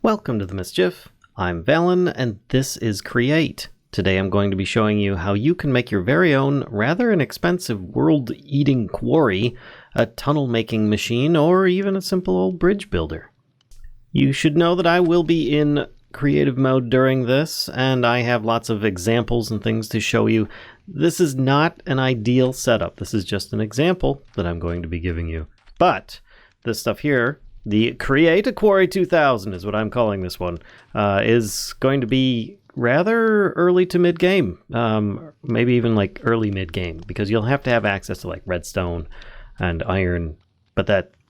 Welcome to the Mischief. I'm Valen, and this is Create. Today I'm going to be showing you how you can make your very own, rather inexpensive world-eating quarry, a tunnel-making machine, or even a simple old bridge builder. You should know that I will be in creative mode during this, and I have lots of examples and things to show you. This is not an ideal setup. This is just an example that I'm going to be giving you. But this stuff here, the Create a Quarry 2000 is what I'm calling this one, is going to be rather early to mid-game, maybe even like early mid-game, because you'll have to have access to like redstone and iron, but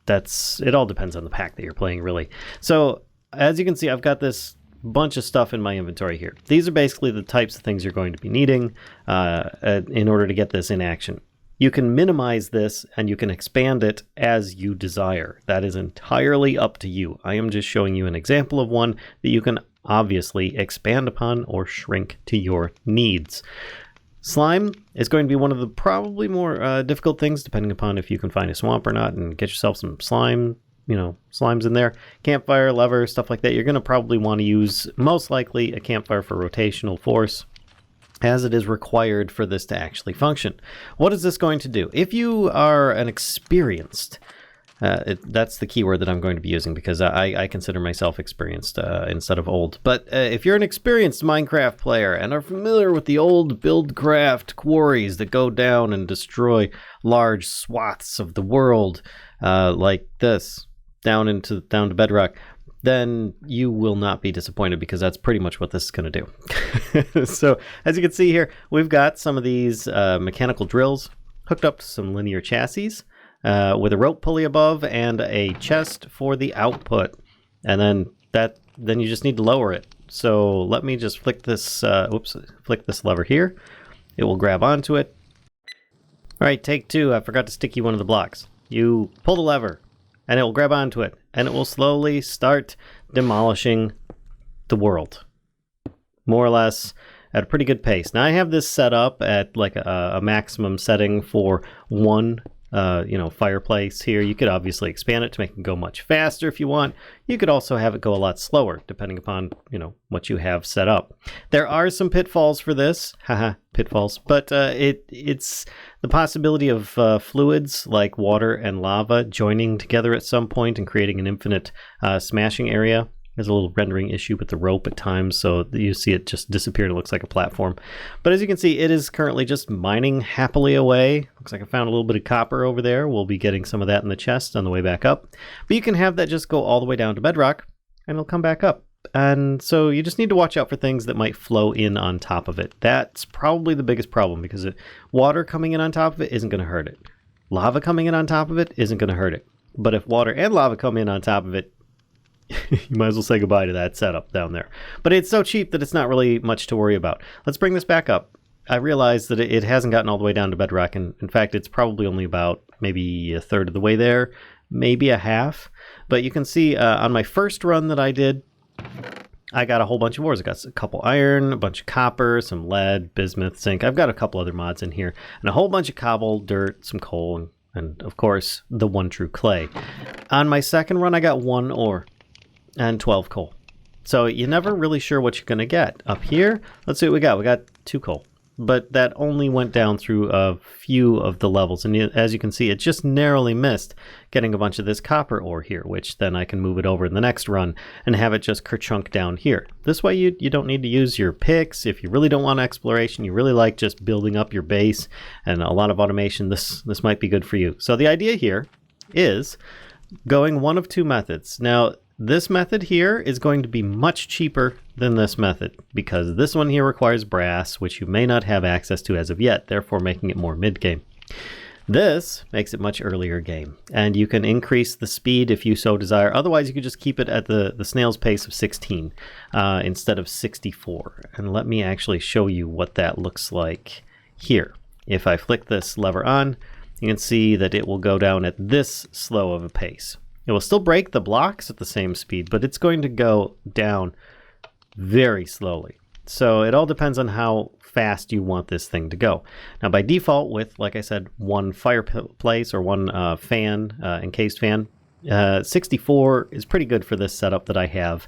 that's it all depends on the pack that you're playing, really. So as you can see, I've got this bunch of stuff in my inventory here. These are basically the types of things you're going to be needing in order to get this in action. You can minimize this and you can expand it as you desire. That is entirely up to you. I am just showing you an example of one that you can obviously expand upon or shrink to your needs. Slime is going to be one of the probably more difficult things, depending upon if you can find a swamp or not, and get yourself some slime, slimes in there. Campfire, lever, stuff like that. You're going to probably want to use, most likely, a campfire for rotational force, as it is required for this to actually function. What is this going to do? If you are an experienced, that's the keyword that I'm going to be using, because I consider myself experienced instead of old. But if you're an experienced Minecraft player and are familiar with the old buildcraft quarries that go down and destroy large swaths of the world, like this, down to bedrock, then you will not be disappointed, because that's pretty much what this is going to do. So as you can see here, we've got some of these mechanical drills hooked up to some linear chassis with a rope pulley above and a chest for the output. And then you just need to lower it. So let me just flick this flick this lever here. It will grab onto it. All right, take two. I forgot to stick you one of the blocks. You pull the lever and it will grab onto it, and it will slowly start demolishing the world, more or less at a pretty good pace. Now I have this set up at like a maximum setting for one fireplace here. You could obviously expand it to make it go much faster if you want. You could also have it go a lot slower, depending upon what you have set up. There are some pitfalls for this, haha, pitfalls, but it's the possibility of fluids like water and lava joining together at some point and creating an infinite smashing area. There's a little rendering issue with the rope at times, so you see it just disappear and it looks like a platform. But as you can see, it is currently just mining happily away. Looks like I found a little bit of copper over there. We'll be getting some of that in the chest on the way back up. But you can have that just go all the way down to bedrock, and it'll come back up. And so you just need to watch out for things that might flow in on top of it. That's probably the biggest problem, because water coming in on top of it isn't going to hurt it. Lava coming in on top of it isn't going to hurt it. But if water and lava come in on top of it, you might as well say goodbye to that setup down there. But it's so cheap that it's not really much to worry about. Let's bring this back up. I realized that it hasn't gotten all the way down to bedrock, and in fact it's probably only about maybe a third of the way there, maybe a half. But you can see on my first run that I did, I got a whole bunch of ores. I got a couple iron, a bunch of copper, some lead, bismuth, zinc. I've got a couple other mods in here, and a whole bunch of cobble, dirt, some coal, and of course the one true clay. On my second run I got 1 ore and 12 coal. So you're never really sure what you're going to get. Up here, let's see what we got. We got 2 coal. But that only went down through a few of the levels. And as you can see, it just narrowly missed getting a bunch of this copper ore here, which then I can move it over in the next run and have it just kerchunk down here. This way you don't need to use your picks. If you really don't want exploration, you really like just building up your base and a lot of automation, this might be good for you. So the idea here is going one of 2 methods. Now, this method here is going to be much cheaper than this method, because this one here requires brass, which you may not have access to as of yet, therefore making it more mid-game. This makes it much earlier game, and you can increase the speed if you so desire. Otherwise, you could just keep it at the snail's pace of 16 instead of 64. And let me actually show you what that looks like here. If I flick this lever on, you can see that it will go down at this slow of a pace. It will still break the blocks at the same speed, but it's going to go down very slowly. So it all depends on how fast you want this thing to go. Now by default, with, like I said, 1 fireplace or 1 fan, encased fan, 64 is pretty good for this setup that I have.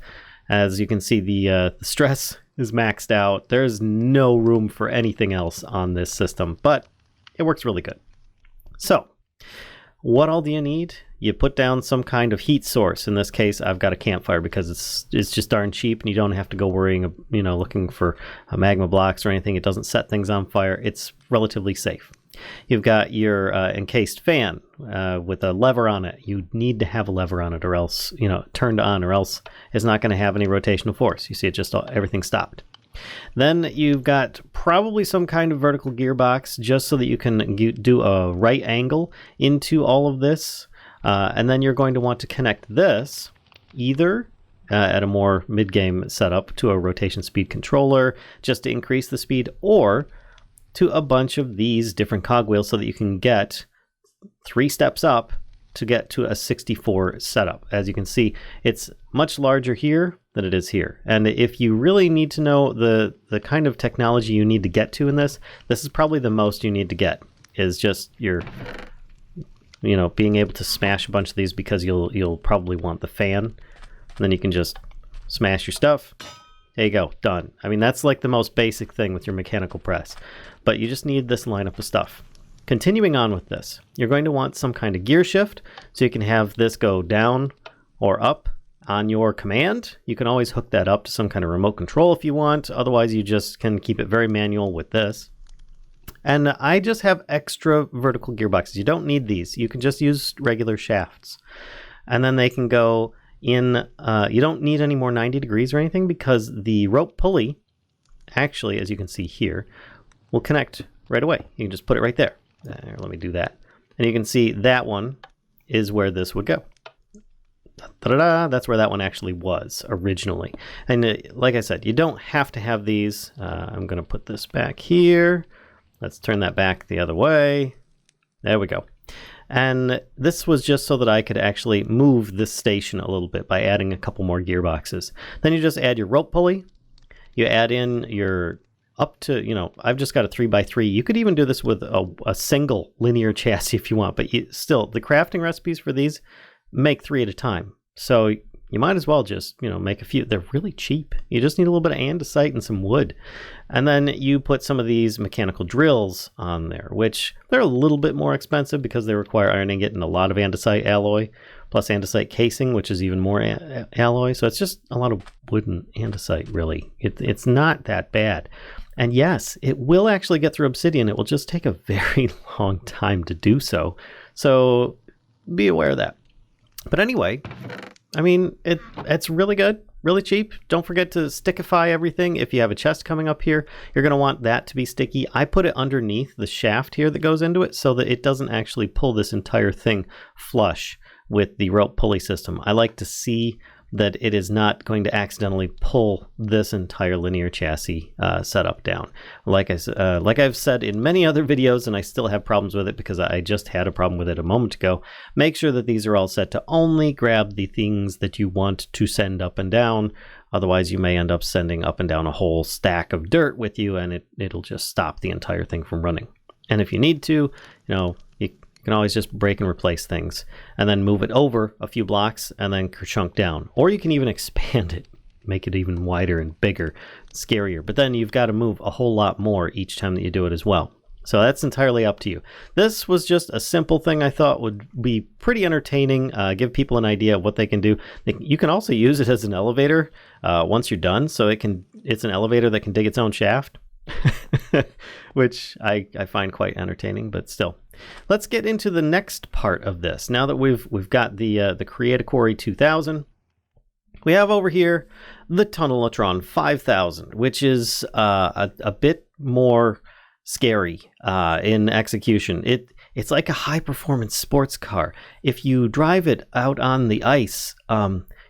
As you can see, the stress is maxed out. There's no room for anything else on this system, but it works really good. So what all do you need? You put down some kind of heat source. In this case, I've got a campfire because it's just darn cheap, and you don't have to go worrying, looking for magma blocks or anything. It doesn't set things on fire. It's relatively safe. You've got your encased fan with a lever on it. You need to have a lever on it, or else, turned on, or else it's not going to have any rotational force. You see, it just everything stopped. Then you've got probably some kind of vertical gearbox, just so that you can do a right angle into all of this. And then you're going to want to connect this either at a more mid-game setup to a rotation speed controller, just to increase the speed, or to a bunch of these different cogwheels so that you can get 3 steps up to get to a 64 setup. As you can see, it's much larger here than it is here. And if you really need to know the kind of technology you need to get to in this is probably the most you need to get, is just your, being able to smash a bunch of these, because you'll probably want the fan. And then you can just smash your stuff. There you go, done. I mean, that's like the most basic thing with your mechanical press. But you just need this lineup of stuff. Continuing on with this, you're going to want some kind of gear shift, so you can have this go down or up on your command. You can always hook that up to some kind of remote control if you want. Otherwise, you just can keep it very manual with this. And I just have extra vertical gearboxes. You don't need these. You can just use regular shafts. And then they can go in, you don't need any more 90 degrees or anything, because the rope pulley, actually, as you can see here, will connect right away. You can just put it right there. Let me do that. And you can see that one is where this would go. Da-da-da, that's where that one actually was originally. And like I said, you don't have to have these. I'm going to put this back here. Let's turn that back the other way. There we go. And this was just so that I could actually move this station a little bit by adding a couple more gearboxes. Then you just add your rope pulley. You add in your up to, I've just got a 3x3. You could even do this with a single linear chassis if you want, but still, the crafting recipes for these make 3 at a time. So you might as well just, make a few. They're really cheap. You just need a little bit of andesite and some wood. And then you put some of these mechanical drills on there, which they're a little bit more expensive because they require iron ingot and a lot of andesite alloy, plus andesite casing, which is even more alloy. So it's just a lot of wood and andesite, really. It's not that bad. And yes, it will actually get through obsidian. It will just take a very long time to do so. So be aware of that. But anyway, I mean, it's really good, really cheap. Don't forget to stickify everything. If you have a chest coming up here, you're going to want that to be sticky. I put it underneath the shaft here that goes into it so that it doesn't actually pull this entire thing flush with the rope pulley system. I like to see that it is not going to accidentally pull this entire linear chassis setup down. Like I've said in many other videos, and I still have problems with it because I just had a problem with it a moment ago, make sure that these are all set to only grab the things that you want to send up and down. Otherwise, you may end up sending up and down a whole stack of dirt with you, and it'll just stop the entire thing from running. And if you need to, you can always just break and replace things and then move it over a few blocks and then chunk down. Or you can even expand it, make it even wider and bigger, scarier. But then you've got to move a whole lot more each time that you do it as well. So that's entirely up to you. This was just a simple thing I thought would be pretty entertaining, give people an idea of what they can do. You can also use it as an elevator once you're done. So it's an elevator that can dig its own shaft, which I find quite entertaining, but still. Let's get into the next part of this. Now that we've got the Create a Quarry 2000, we have over here the Letran 5000, which is a bit more scary in execution. It's like a high-performance sports car. If you drive it out on the ice,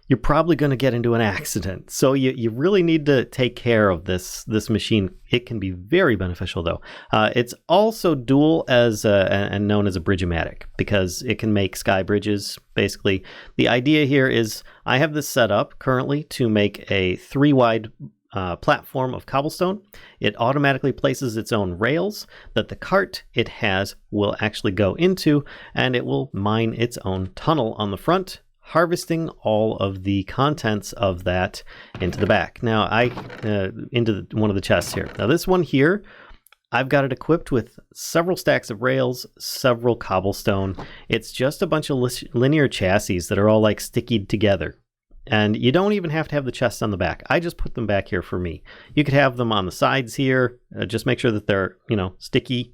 you're probably going to get into an accident. So you really need to take care of this machine. It can be very beneficial, though. It's also dual and known as a bridge-o-matic because it can make sky bridges. Basically, the idea here is I have this set up currently to make a 3-wide platform of cobblestone. It automatically places its own rails that the cart it has will actually go into, and it will mine its own tunnel on the front, harvesting all of the contents of that into the back. Now, into one of the chests here. Now, this one here, I've got it equipped with several stacks of rails, several cobblestone. It's just a bunch of linear chassis that are all like stickied together. And you don't even have to have the chests on the back. I just put them back here for me. You could have them on the sides here. Just make sure that they're, sticky.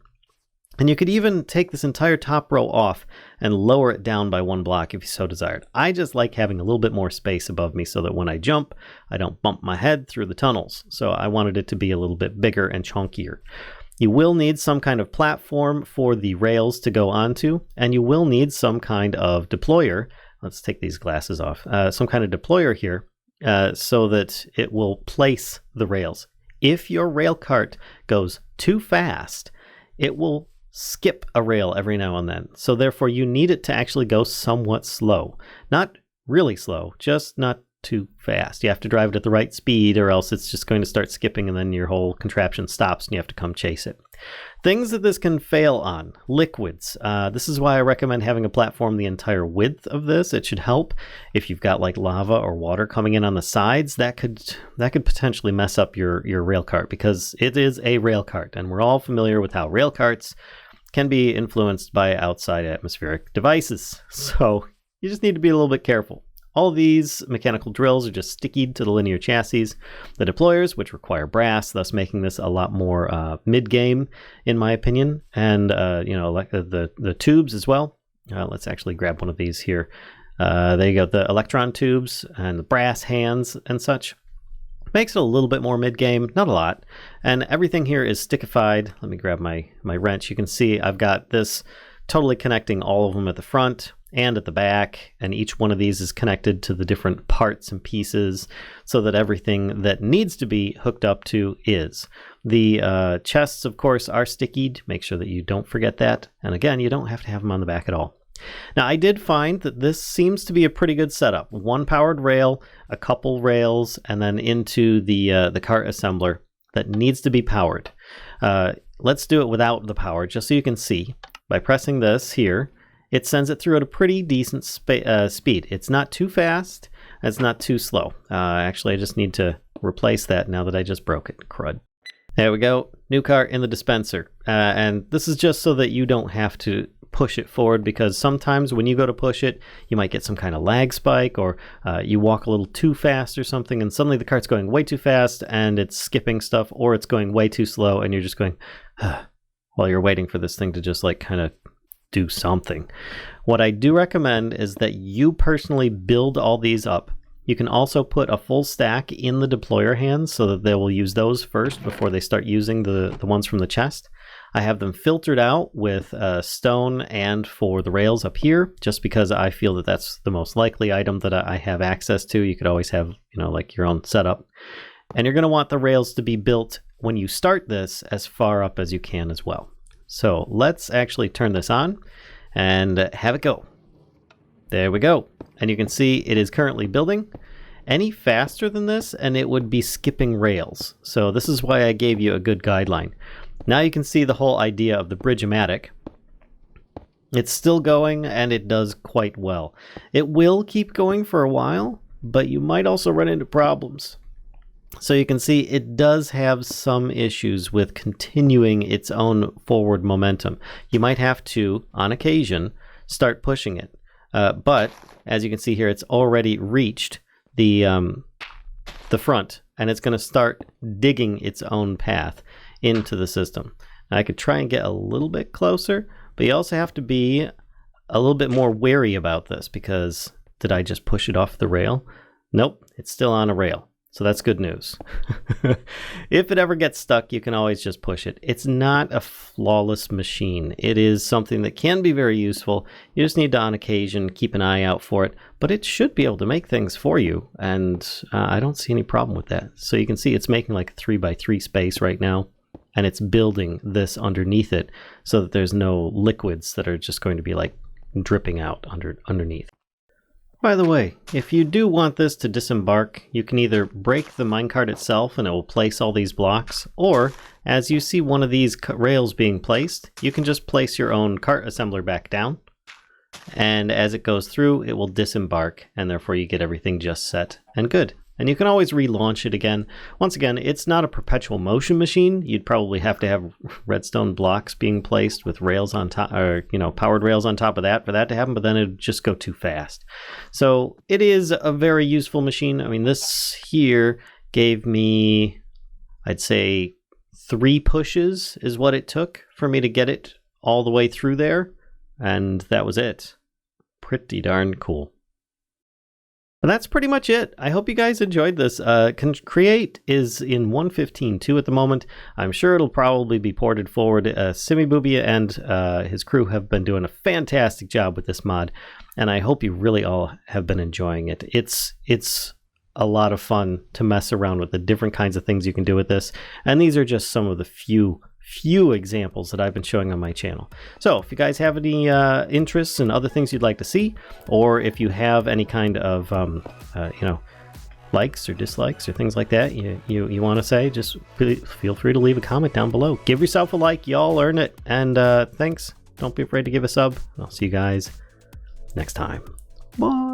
And you could even take this entire top row off and lower it down by 1 block if you so desired. I just like having a little bit more space above me so that when I jump, I don't bump my head through the tunnels. So I wanted it to be a little bit bigger and chunkier. You will need some kind of platform for the rails to go onto, and you will need some kind of deployer. Let's take these glasses off. Some kind of deployer here so that it will place the rails. If your rail cart goes too fast, it will skip a rail every now and then. So therefore you need it to actually go somewhat slow. Not really slow, just not too fast. You have to drive it at the right speed or else it's just going to start skipping and then your whole contraption stops and you have to come chase it. Things that this can fail on. Liquids. This is why I recommend having a platform the entire width of this. It should help if you've got like lava or water coming in on the sides. That could potentially mess up your rail cart because it is a rail cart and we're all familiar with how rail carts can be influenced by outside atmospheric devices. So you just need to be a little bit careful. All these mechanical drills are just stickied to the linear chassis. The deployers, which require brass, thus making this a lot more mid-game, in my opinion. And, like the tubes as well. Let's actually grab one of these here. There you go, the Electron Tubes and the brass hands and such. Makes it a little bit more mid-game, not a lot. And everything here is stickified. Let me grab my wrench. You can see I've got this totally connecting all of them at the front and at the back, and each one of these is connected to the different parts and pieces so that everything that needs to be hooked up to is. The chests, of course, are stickied. Make sure that you don't forget that. And again, you don't have to have them on the back at all. Now, I did find that this seems to be a pretty good setup. 1 powered rail, a couple rails, and then into the cart assembler that needs to be powered. Let's do it without the power, just so you can see. By pressing this here, it sends it through at a pretty decent speed. It's not too fast, it's not too slow. Actually, I just need to replace that now that I just broke it. Crud. There we go. New cart in the dispenser. And this is just so that you don't have to push it forward, because sometimes when you go to push it, you might get some kind of lag spike, or you walk a little too fast or something, and suddenly the cart's going way too fast and it's skipping stuff, or it's going way too slow and you're just going while you're waiting for this thing to just like kind of do something. What I do recommend is that you personally build all these up. You can also put a full stack in the deployer hands so that they will use those first before they start using the ones from the chest. I have them filtered out with stone and for the rails up here, just because I feel that that's the most likely item that I have access to. You could always have, like your own setup. And you're going to want the rails to be built when you start this as far up as you can as well. So let's actually turn this on and have it go. There we go. And you can see it is currently building. Any faster than this and it would be skipping rails. So this is why I gave you a good guideline. Now you can see the whole idea of the bridge-o-matic. It's still going and it does quite well. It will keep going for a while, but you might also run into problems. So you can see it does have some issues with continuing its own forward momentum. You might have to, on occasion, start pushing it. But as you can see here, it's already reached the front, and it's going to start digging its own path into the system. Now, I could try and get a little bit closer, but you also have to be a little bit more wary about this, because did I just push it off the rail? Nope, it's still on a rail. So that's good news. If it ever gets stuck, you can always just push it. It's not a flawless machine. It is something that can be very useful. You just need to, on occasion, keep an eye out for it. But it should be able to make things for you. And I don't see any problem with that. So you can see it's making like a 3x3 space right now. And it's building this underneath it so that there's no liquids that are just going to be like dripping out underneath. By the way, if you do want this to disembark, you can either break the minecart itself and it will place all these blocks, or as you see one of these rails being placed, you can just place your own cart assembler back down, and as it goes through, it will disembark, and therefore you get everything just set and good. And you can always relaunch it again. Once again, it's not a perpetual motion machine. You'd probably have to have redstone blocks being placed with rails on top, or powered rails on top of that for that to happen, but then it'd just go too fast. So it is a very useful machine. I mean, this here gave me, I'd say, 3 pushes is what it took for me to get it all the way through there, and that was it. Pretty darn cool. And that's pretty much it. I hope you guys enjoyed this. Create is in 1.15.2 at the moment. I'm sure it'll probably be ported forward. simibubi and his crew have been doing a fantastic job with this mod, and I hope you really all have been enjoying it. It's a lot of fun to mess around with the different kinds of things you can do with this, and these are just some of the few examples that I've been showing on my channel. So if you guys have any interests and other things you'd like to see, or if you have any kind of likes or dislikes or things like that you want to say, just feel free to leave a comment down below. Give yourself a like, y'all earn it. And thanks. Don't be afraid to give a sub. I'll see you guys next time. Bye.